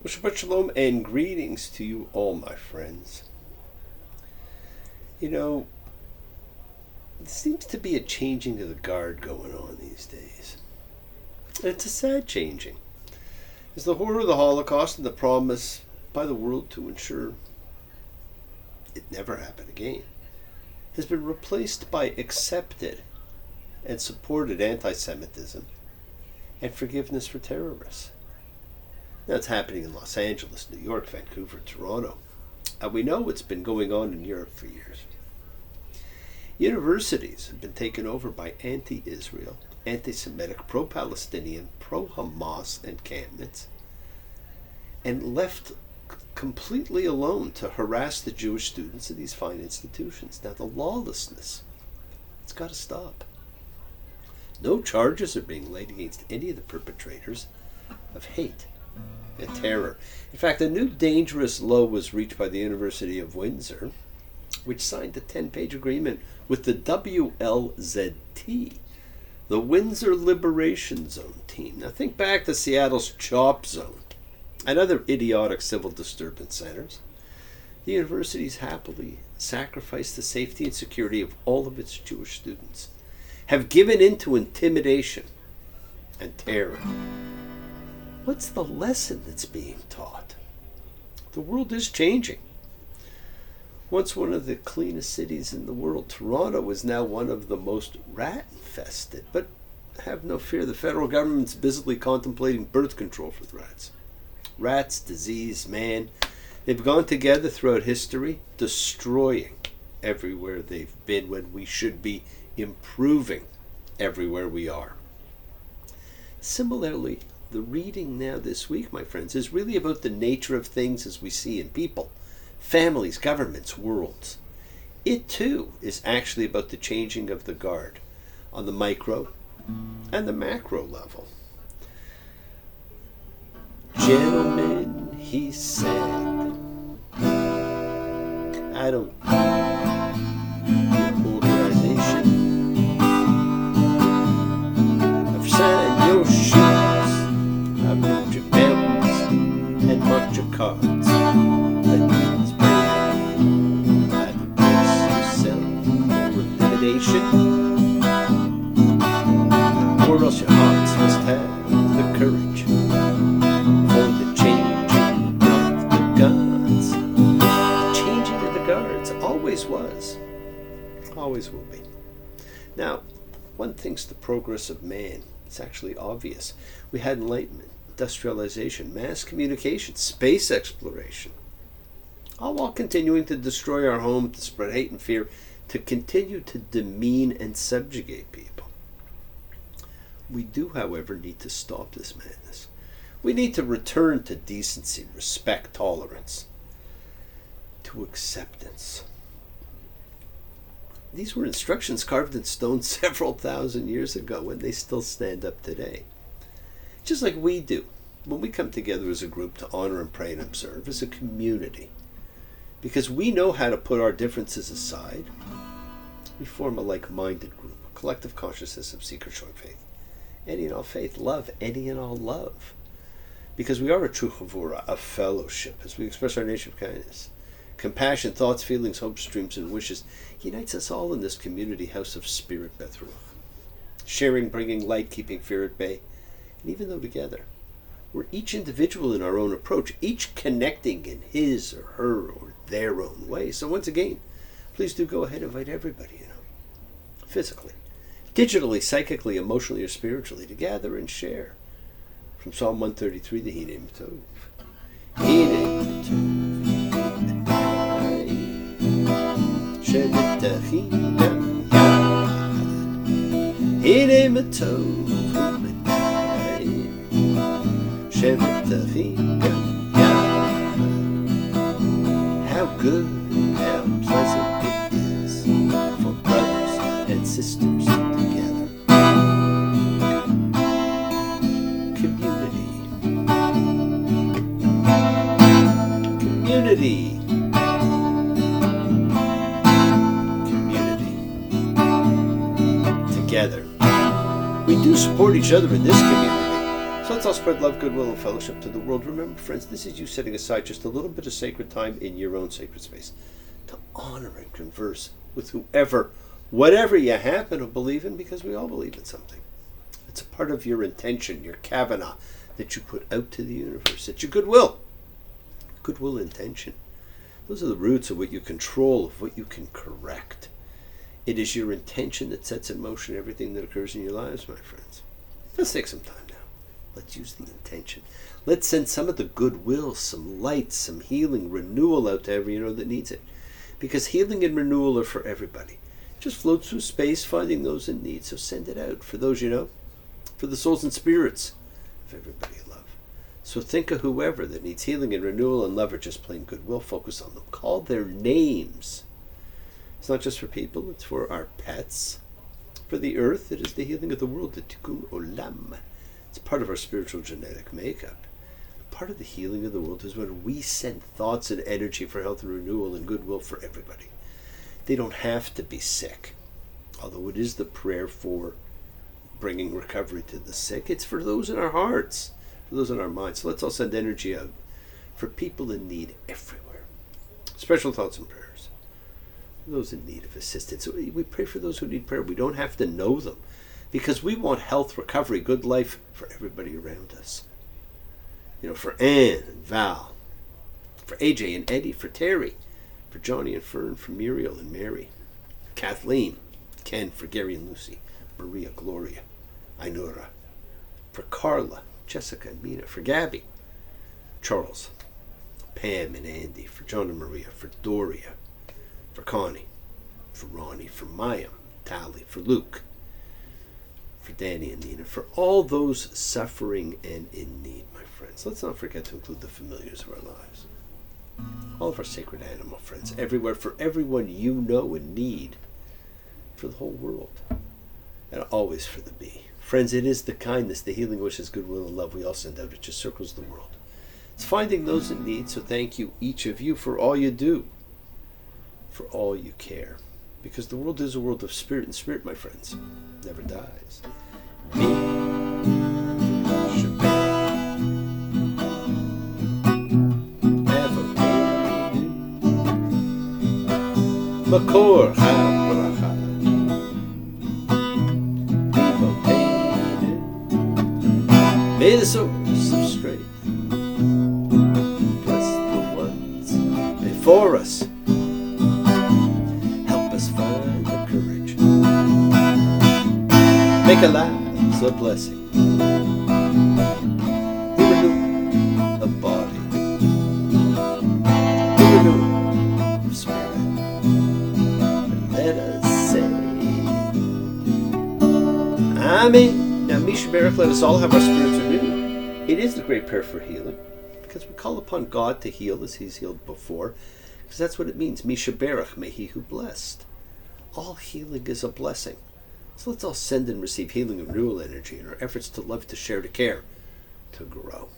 Shabbat Shalom and greetings to you all, my friends. You know, there seems to be a changing of the guard going on these days. It's a sad changing. It's the horror of the Holocaust and the promise by the world to ensure it never happen again has been replaced by accepted and supported anti-Semitism and forgiveness for terrorists. Now it's happening in Los Angeles, New York, Vancouver, Toronto. And we know it's been going on in Europe for years. Universities have been taken over by anti-Israel, anti-Semitic, pro-Palestinian, pro-Hamas encampments and left completely alone to harass the Jewish students of these fine institutions. Now the lawlessness, it's got to stop. No charges are being laid against any of the perpetrators of hate and terror. In fact, a new dangerous low was reached by the University of Windsor, which signed a 10-page agreement with the WLZT, the Windsor Liberation Zone team. Now think back to Seattle's CHOP Zone and other idiotic civil disturbance centers. The university's happily sacrificed the safety and security of all of its Jewish students, have given in to intimidation and terror. What's the lesson that's being taught? The world is changing. Once one of the cleanest cities in the world, Toronto is now one of the most rat-infested. But have no fear, the federal government's busily contemplating birth control for the rats. Rats, disease, man, they've gone together throughout history, destroying everywhere they've been when we should be improving everywhere we are. Similarly, the reading now this week, my friends, is really about the nature of things as we see in people, families, governments, worlds. It too is actually about the changing of the guard on the micro and the macro level. Gentlemen, he said, I don't need organization. I've signed your shoes. I've moved your mountains and marked your cards. Let me spread. Either brace yourself for intimidation, or else your hearts must have the courage for the changing of the guards. The changing of the guards always was, always will be. Now, one thinks the progress of man, it's actually obvious. We had enlightenment, industrialization, mass communication, space exploration, all while continuing to destroy our home, to spread hate and fear, to continue to demean and subjugate people. We do, however, need to stop this madness. We need to return to decency, respect, tolerance, to acceptance. These were instructions carved in stone several thousand years ago, and they still stand up today. Just like we do when we come together as a group to honor and pray and observe as a community. Because we know how to put our differences aside, we form a like-minded group, a collective consciousness of seekers showing faith. Any and all faith, love, any and all love. Because we are a true chavura, a fellowship, as we express our nature of kindness. Compassion, thoughts, feelings, hopes, dreams, and wishes unites us all in this community house of spirit, Beth Ruach. Sharing, bringing light, keeping fear at bay. And even though together, we're each individual in our own approach, each connecting in his or her or their own way. So once again, please do go ahead and invite everybody, physically, digitally, psychically, emotionally, or spiritually, to gather and share. From Psalm 133, the Hinei Matov. Hinei Matov. Shebetachim gam yad. Hinei Matov. Shebetachim gam yad. How good and how pleasant it is for brothers and sisters together. Community. Community. Together. We do support each other in this community. So let's all spread love, goodwill, and fellowship to the world. Remember, friends, this is you setting aside just a little bit of sacred time in your own sacred space to honor and converse with whoever, whatever you happen to believe in, because we all believe in something. It's a part of your intention, your kavanah, that you put out to the universe. It's your goodwill intention. Those are the roots of what you control, of what you can correct. It is your intention that sets in motion everything that occurs in your lives, my friends. Let's take some time now. Let's use the intention. Let's send some of the goodwill, some light, some healing, renewal out to everyone that needs it. Because healing and renewal are for everybody. It just floats through space, finding those in need. So send it out for those you know, for the souls and spirits of everybody you love. So think of whoever that needs healing and renewal and love, or just plain goodwill. Focus on them. Call their names. It's not just for people, it's for our pets. For the earth, it is the healing of the world, the tikkun olam. It's part of our spiritual genetic makeup. Part of the healing of the world is when we send thoughts and energy for health and renewal and goodwill for everybody. They don't have to be sick. Although it is the prayer for bringing recovery to the sick, it's for those in our hearts, for those in our minds. So let's all send energy out for people in need everywhere. Special thoughts and prayers. Those in need of assistance. We pray for those who need prayer. We don't have to know them, because we want health, recovery, good life for everybody around us. You know, for Anne and Val, for AJ and Eddie, for Terry, for Johnny and Fern, for Muriel and Mary, Kathleen, Ken, for Gary and Lucy, Maria, Gloria, Ainura, for Carla, Jessica and Mina, for Gabby, Charles, Pam and Andy, for John and Maria, for Doria, for Connie, for Ronnie, for Maya, Tally, for Luke, for Danny and Nina, for all those suffering and in need, my friends. Let's not forget to include the familiars of our lives. All of our sacred animal friends, everywhere, for everyone you know and need, for the whole world, and always for the bee. Friends, it is the kindness, the healing wishes, goodwill, and love we all send out. It just circles the world. It's finding those in need, so thank you, each of you, for all you do, for all you care. Because the world is a world of spirit, and spirit, my friends, never dies. Me, Makor HaBracha. May the source of strength bless the ones before us. Help us find the courage. Make our lives a blessing. The renewal of body. The renewal of spirit. Let us say Amen. Now, Misha Baruch, let us all have our spirits renewed. It is the great prayer for healing, because we call upon God to heal as He's healed before, because that's what it means. Misha Baruch, may He who blessed. All healing is a blessing. So let's all send and receive healing and renewal energy in our efforts to love, to share, to care, to grow.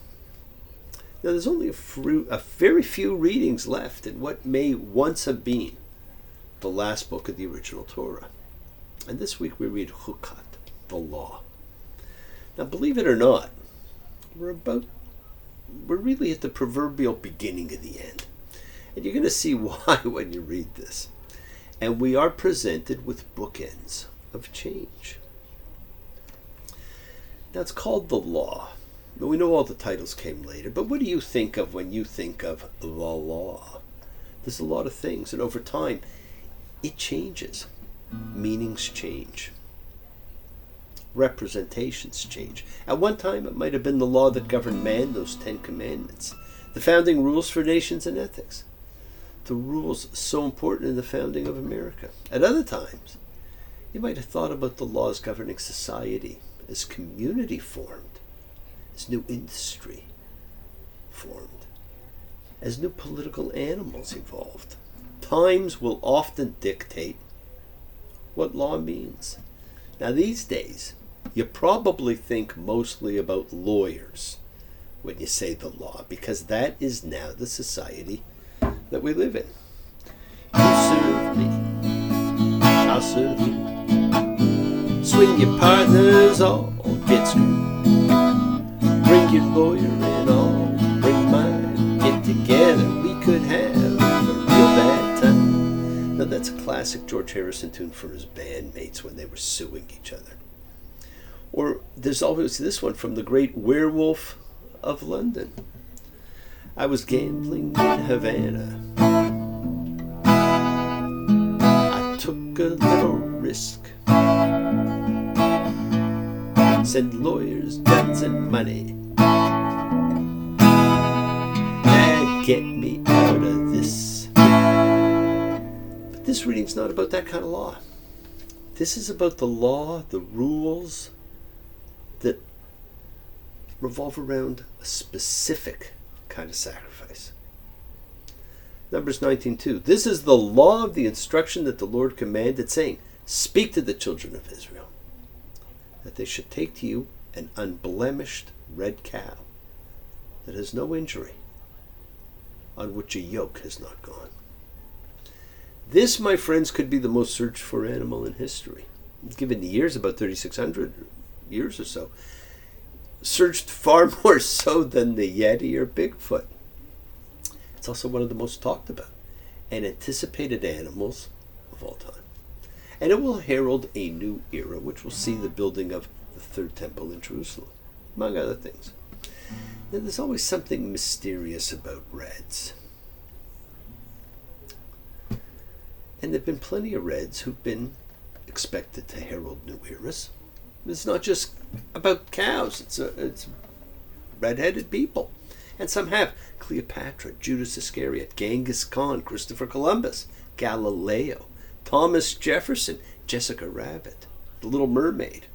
Now, there's only a very few readings left in what may once have been the last book of the original Torah. And this week we read chukat, the law. Now, believe it or not, we're really at the proverbial beginning of the end. And you're going to see why when you read this. And we are presented with bookends of change. Now, it's called the law. Now, we know all the titles came later, but what do you think of when you think of the law? There's a lot of things, and over time, it changes. Meanings change. Representations change. At one time, it might have been the law that governed man, those 10 commandments, the founding rules for nations and ethics, the rules so important in the founding of America. At other times, you might have thought about the laws governing society as community formed, as new industry formed, as new political animals evolved. Times will often dictate what law means. Now, these days, you probably think mostly about lawyers when you say the law, because that is now the society that we live in. You serve me, I'll serve you. Swing your partners, all get screwed. Bring Bring your lawyer and I'll bring mine. Get together, we could have a real bad time. Now that's a classic George Harrison tune for his bandmates when they were suing each other. Or there's always this one from the great Werewolf of London. I was gambling in Havana. I took a little risk. Send lawyers, guns, and money. And get me out of this. But this reading's not about that kind of law. This is about the law, the rules that revolve around a specific kind of sacrifice. Numbers 19:2. This is the law of the instruction that the Lord commanded, saying, speak to the children of Israel, that they should take to you an unblemished red cow that has no injury, on which a yoke has not gone. This, my friends, could be the most searched for animal in history. Given the years, about 3,600 years or so, searched far more so than the Yeti or Bigfoot. It's also one of the most talked about and anticipated animals of all time. And it will herald a new era, which will see the building of the third temple in Jerusalem, among other things. Now, there's always something mysterious about reds. And there have been plenty of reds who've been expected to herald new eras. It's not just about cows. It's red-headed people. And some have. Cleopatra, Judas Iscariot, Genghis Khan, Christopher Columbus, Galileo, Thomas Jefferson, Jessica Rabbit, The Little Mermaid.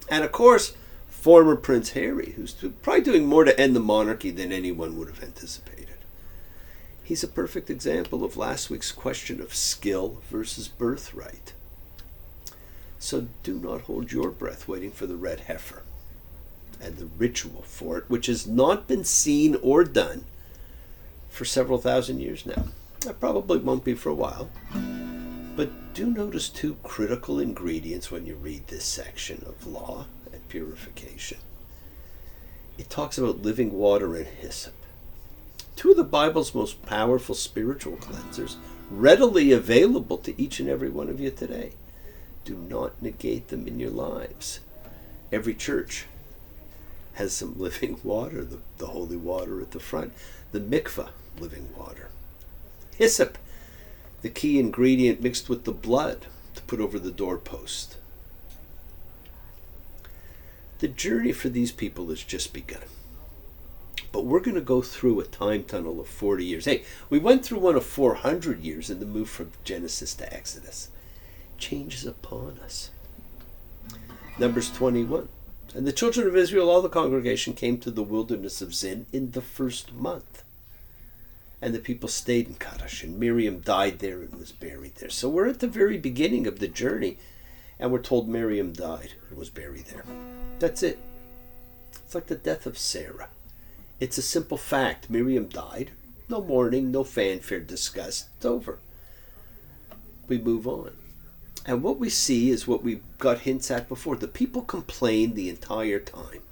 And of course, former Prince Harry, who's probably doing more to end the monarchy than anyone would have anticipated. He's a perfect example of last week's question of skill versus birthright. So do not hold your breath waiting for the red heifer and the ritual for it, which has not been seen or done for several thousand years now. That probably won't be for a while. But do notice two critical ingredients when you read this section of law and purification. It talks about living water and hyssop. Two of the Bible's most powerful spiritual cleansers, readily available to each and every one of you today. Do not negate them in your lives. Every church has some living water, the holy water at the front. The mikveh, living water. Hyssop, the key ingredient mixed with the blood to put over the doorpost. The journey for these people has just begun. But we're going to go through a time tunnel of 40 years. Hey, we went through one of 400 years in the move from Genesis to Exodus. Change is upon us. Numbers 21. And the children of Israel, all the congregation, came to the wilderness of Zin in the first month. And the people stayed in Kadesh, and Miriam died there and was buried there. So we're at the very beginning of the journey, and we're told Miriam died and was buried there. That's it. It's like the death of Sarah. It's a simple fact. Miriam died. No mourning, no fanfare discussed. It's over. We move on. And what we see is what we got hints at before. The people complained the entire time.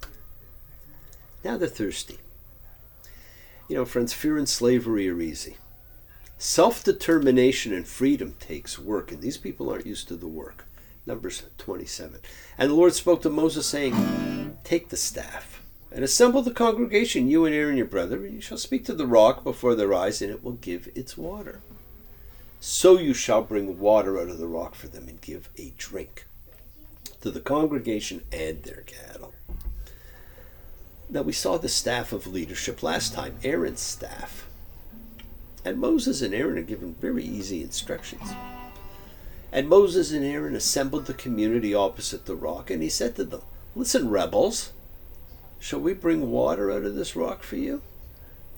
Now they're thirsty. You know, friends, fear and slavery are easy. Self-determination and freedom takes work, and these people aren't used to the work. Numbers 27. And the Lord spoke to Moses, saying, take the staff, and assemble the congregation, you and Aaron your brother, and you shall speak to the rock before their eyes, and it will give its water. So you shall bring water out of the rock for them, and give a drink to the congregation and their cattle. Now we saw the staff of leadership last time, Aaron's staff. And Moses and Aaron are given very easy instructions. And Moses and Aaron assembled the community opposite the rock, and he said to them, listen, rebels, shall we bring water out of this rock for you?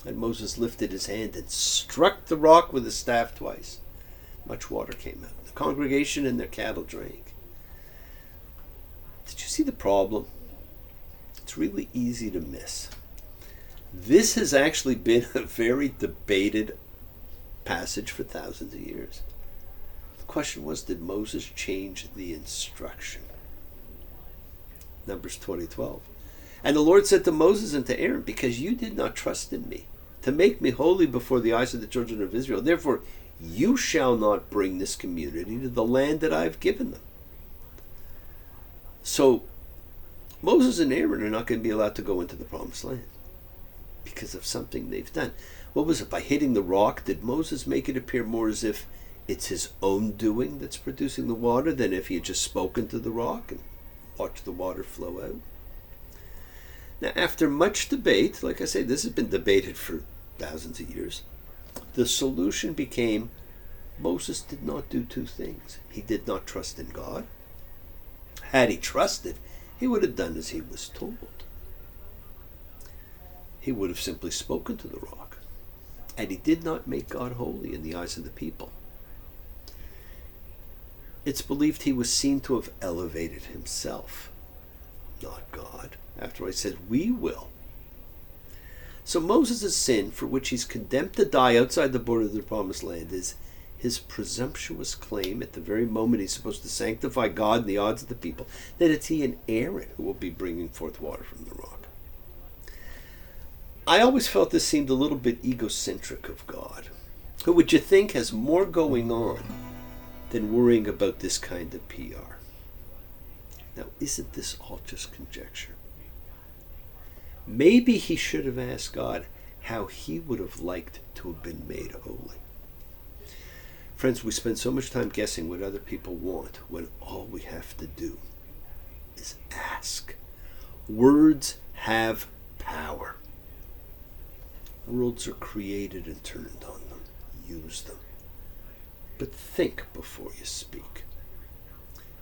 And Moses lifted his hand and struck the rock with his staff twice. Much water came out. The congregation and their cattle drank. Did you see the problem? It's really easy to miss. This has actually been a very debated passage for thousands of years. The question was, did Moses change the instruction? Numbers 20:12. And the Lord said to Moses and to Aaron, because you did not trust in me to make me holy before the eyes of the children of Israel, therefore you shall not bring this community to the land that I have given them. So Moses and Aaron are not going to be allowed to go into the promised land because of something they've done. What was it? By hitting the rock, did Moses make it appear more as if it's his own doing that's producing the water than if he had just spoken to the rock and watched the water flow out? Now, after much debate, like I say, this has been debated for thousands of years, the solution became Moses did not do two things. He did not trust in God. Had he trusted, he would have done as he was told. He would have simply spoken to the rock. And he did not make God holy in the eyes of the people. It's believed he was seen to have elevated himself, not God. After all, he said, we will. So Moses' sin, for which he's condemned to die outside the border of the promised land, is his presumptuous claim at the very moment he's supposed to sanctify God in the odds of the people, that it's he and Aaron who will be bringing forth water from the rock. I always felt this seemed a little bit egocentric of God, who would you think has more going on than worrying about this kind of PR. Now, isn't this all just conjecture? Maybe he should have asked God how he would have liked to have been made holy. Friends, we spend so much time guessing what other people want when all we have to do is ask. Words have power. Worlds are created and turned on them. Use them. But think before you speak.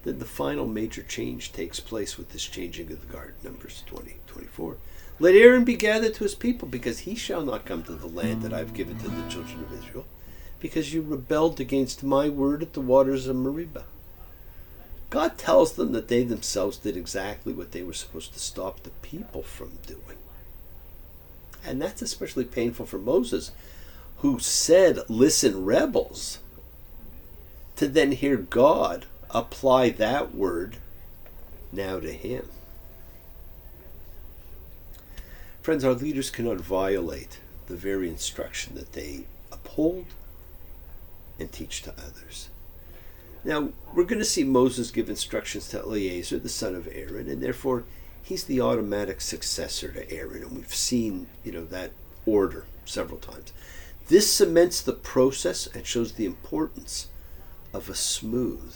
Then the final major change takes place with this changing of the guard, Numbers 20:24. Let Aaron be gathered to his people, because he shall not come to the land that I have given to the children of Israel, because you rebelled against my word at the waters of Meribah. God tells them that they themselves did exactly what they were supposed to stop the people from doing. And that's especially painful for Moses, who said, listen, rebels, to then hear God apply that word now to him. Friends, our leaders cannot violate the very instruction that they uphold and teach to others. Now, we're going to see Moses give instructions to Eleazar, the son of Aaron, and therefore he's the automatic successor to Aaron, and we've seen, that order several times. This cements the process and shows the importance of a smooth,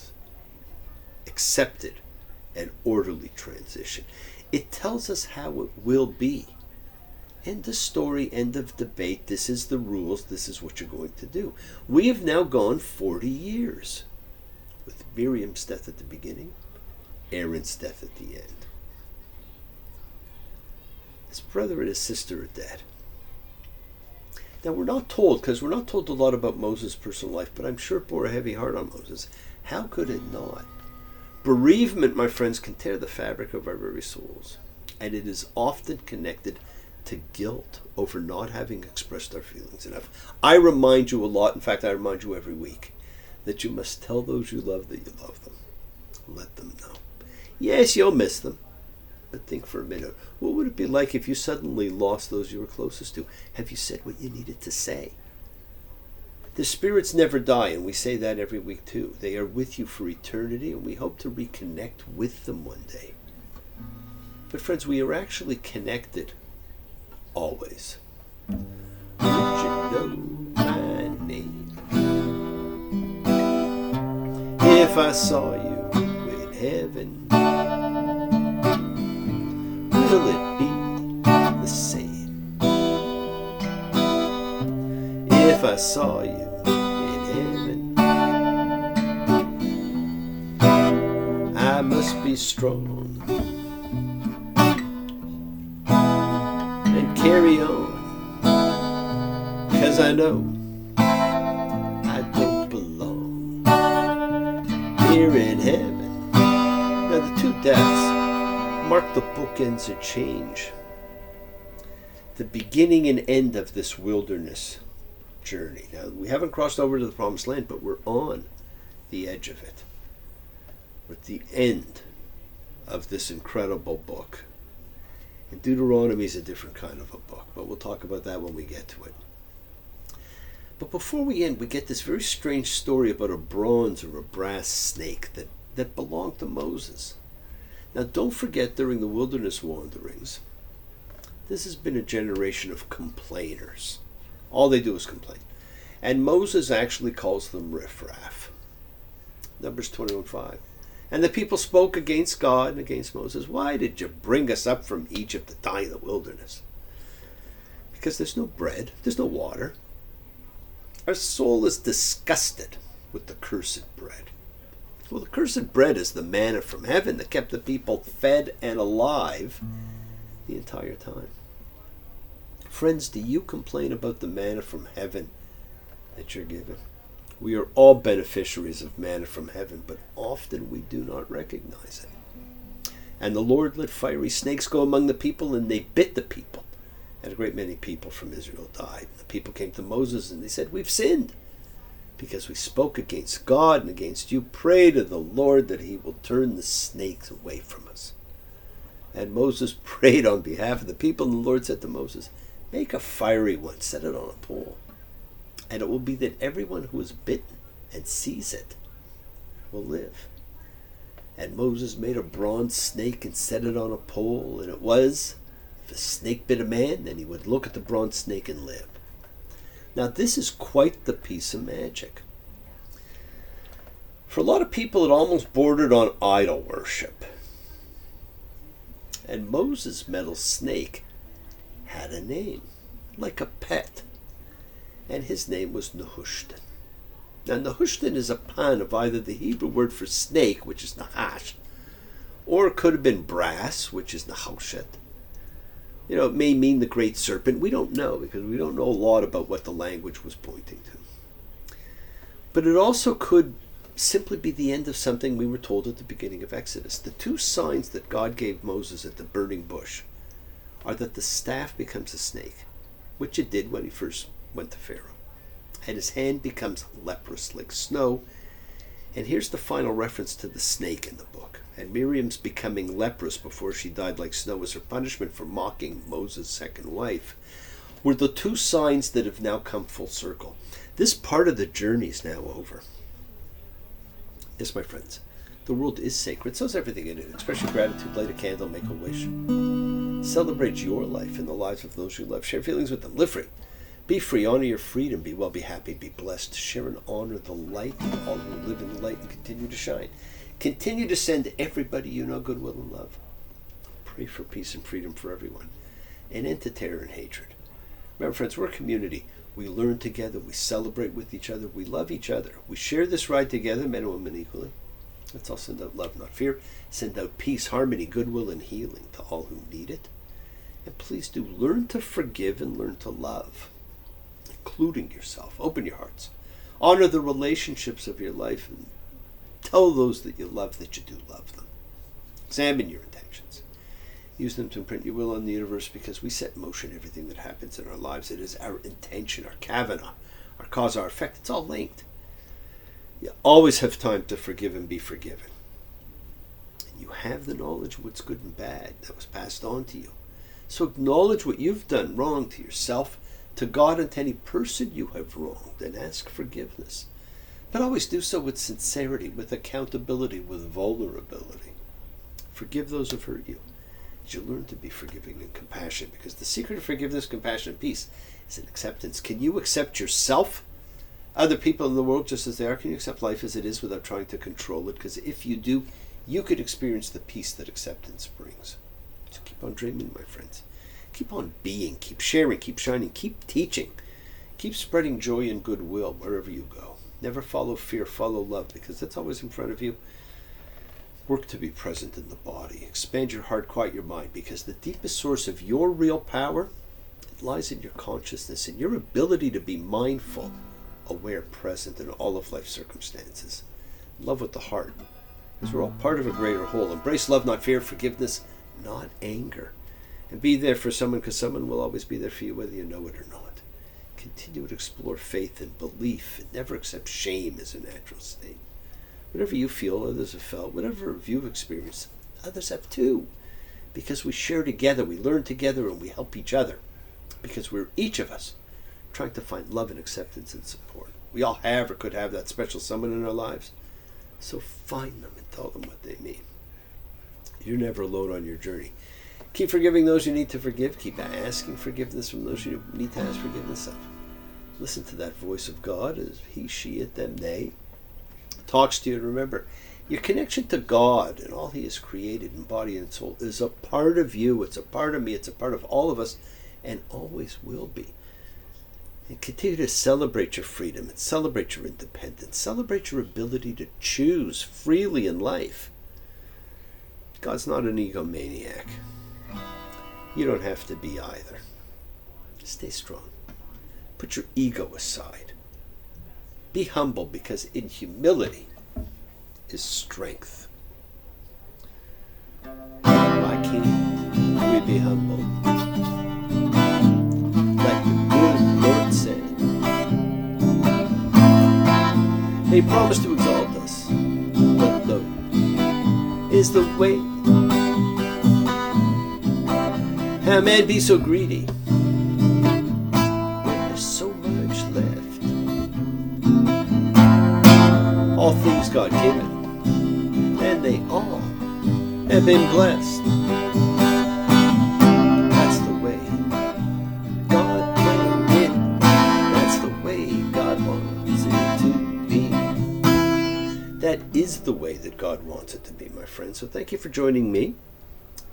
accepted, and orderly transition. It tells us how it will be. End of story, end of debate. This is the rules. This is what you're going to do. We have now gone 40 years with Miriam's death at the beginning, Aaron's death at the end. His brother and his sister are dead. Now, we're not told a lot about Moses' personal life, but I'm sure it bore a heavy heart on Moses. How could it not? Bereavement, my friends, can tear the fabric of our very souls, and it is often connected to guilt over not having expressed our feelings enough. I remind you a lot, in fact, I remind you every week, that you must tell those you love that you love them. Let them know. Yes, you'll miss them, but think for a minute. What would it be like if you suddenly lost those you were closest to? Have you said what you needed to say? The spirits never die, and we say that every week too. They are with you for eternity, and we hope to reconnect with them one day. But friends, we are actually connected always. Would you know my name? If I saw you in heaven, will it be the same? If I saw you in heaven, I must be strong and carry on, 'cause I know I don't belong here in heaven. Now, the two deaths mark the bookends of change, the beginning and end of this wilderness journey. Now, we haven't crossed over to the promised land, but we're on the edge of it. We're at the end of this incredible book. And Deuteronomy is a different kind of a book, but we'll talk about that when we get to it. But before we end, we get this very strange story about a bronze or a brass snake that belonged to Moses. Now, don't forget, during the wilderness wanderings, this has been a generation of complainers. All they do is complain. And Moses actually calls them riffraff. Numbers 21:5. And the people spoke against God and against Moses. Why did you bring us up from Egypt to die in the wilderness? Because there's no bread, there's no water. Our soul is disgusted with the cursed bread. Well, the cursed bread is the manna from heaven that kept the people fed and alive the entire time. Friends, do you complain about the manna from heaven that you're given? We are all beneficiaries of manna from heaven, but often we do not recognize it. And the Lord let fiery snakes go among the people, and they bit the people. And a great many people from Israel died. The people came to Moses and they said, "We've sinned because we spoke against God and against you. Pray to the Lord that he will turn the snakes away from us." And Moses prayed on behalf of the people, and the Lord said to Moses, "Make a fiery one, set it on a pole. And it will be that everyone who is bitten and sees it will live." And Moses made a bronze snake and set it on a pole. And it was, if a snake bit a man, then he would look at the bronze snake and live. Now, this is quite the piece of magic. For a lot of people, it almost bordered on idol worship. And Moses' metal snake had a name, like a pet. And his name was Nehushtan. Now, Nehushtan is a pun of either the Hebrew word for snake, which is Nahash, or it could have been brass, which is Nahoshet. It may mean the great serpent. We don't know, because we don't know a lot about what the language was pointing to. But it also could simply be the end of something we were told at the beginning of Exodus. The two signs that God gave Moses at the burning bush are that the staff becomes a snake, which it did when he first went to Pharaoh, and his hand becomes leprous like snow. And here's the final reference to the snake in the book. And Miriam's becoming leprous before she died like snow as her punishment for mocking Moses' second wife were the two signs that have now come full circle. This part of the journey is now over. Yes, my friends, the world is sacred. So is everything in it. Express your gratitude, light a candle, make a wish. Celebrate your life and the lives of those you love. Share feelings with them. Live free. Be free, honor your freedom, be well, be happy, be blessed. Share and honor the light of all who live in the light and continue to shine. Continue to send everybody you know goodwill and love. Pray for peace and freedom for everyone. An end to terror and hatred. Remember, friends, we're a community. We learn together, we celebrate with each other, we love each other. We share this ride together, men and women equally. Let's all send out love, not fear. Send out peace, harmony, goodwill, and healing to all who need it. And please do learn to forgive and learn to love, including yourself. Open your hearts. Honor the relationships of your life and tell those that you love that you do love them. Examine your intentions. Use them to imprint your will on the universe, because we set in motion everything that happens in our lives. It is our intention, our kavanah, our cause, our effect. It's all linked. You always have time to forgive and be forgiven. And you have the knowledge of what's good and bad that was passed on to you. So acknowledge what you've done wrong to yourself, to God, and to any person you have wronged, and ask forgiveness. But always do so with sincerity, with accountability, with vulnerability. Forgive those who've hurt you, as you learn to be forgiving and compassionate, because the secret of forgiveness, compassion, and peace is in acceptance. Can you accept yourself, other people in the world just as they are? Can you accept life as it is without trying to control it? Because if you do, you could experience the peace that acceptance brings. So keep on dreaming, my friends. Keep on being, keep sharing, keep shining, keep teaching. Keep spreading joy and goodwill wherever you go. Never follow fear, follow love, because that's always in front of you. Work to be present in the body. Expand your heart, quiet your mind, because the deepest source of your real power, it lies in your consciousness, in your ability to be mindful, aware, present in all of life's circumstances. Love with the heart, because we're all part of a greater whole. Embrace love, not fear, forgiveness, not anger. And be there for someone, because someone will always be there for you, whether you know it or not. Continue to explore faith and belief, and never accept shame as a natural state. Whatever you feel, others have felt. Whatever you've experienced, others have too. because we share together, we learn together, and we help each other. Because we're each of us trying to find love and acceptance and support. We all have or could have that special someone in our lives. So find them and tell them what they mean. You're never alone on your journey. Keep forgiving those you need to forgive. Keep asking forgiveness from those you need to ask forgiveness of. Listen to that voice of God as he, she, it, them, they talks to you. And remember, your connection to God and all he has created in body and soul is a part of you. It's a part of me. It's a part of all of us and always will be. And continue to celebrate your freedom and celebrate your independence. Celebrate your ability to choose freely in life. God's not an egomaniac. You don't have to be either. Stay strong. Put your ego aside. Be humble, because in humility is strength. Why can't we be humble? Like the good Lord said. He promised to exalt us, but low is the way. How man be so greedy when there's so much left? All things God given, and they all have been blessed. That's the way God planned it. That's the way God wants it to be. That is the way that God wants it to be, my friend. So thank you for joining me.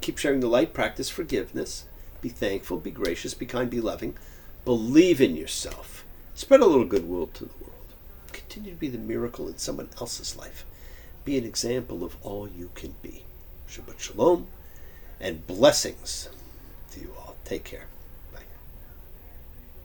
Keep sharing the light. Practice forgiveness. Be thankful. Be gracious. Be kind. Be loving. Believe in yourself. Spread a little goodwill to the world. Continue to be the miracle in someone else's life. Be an example of all you can be. Shabbat shalom and blessings to you all. Take care.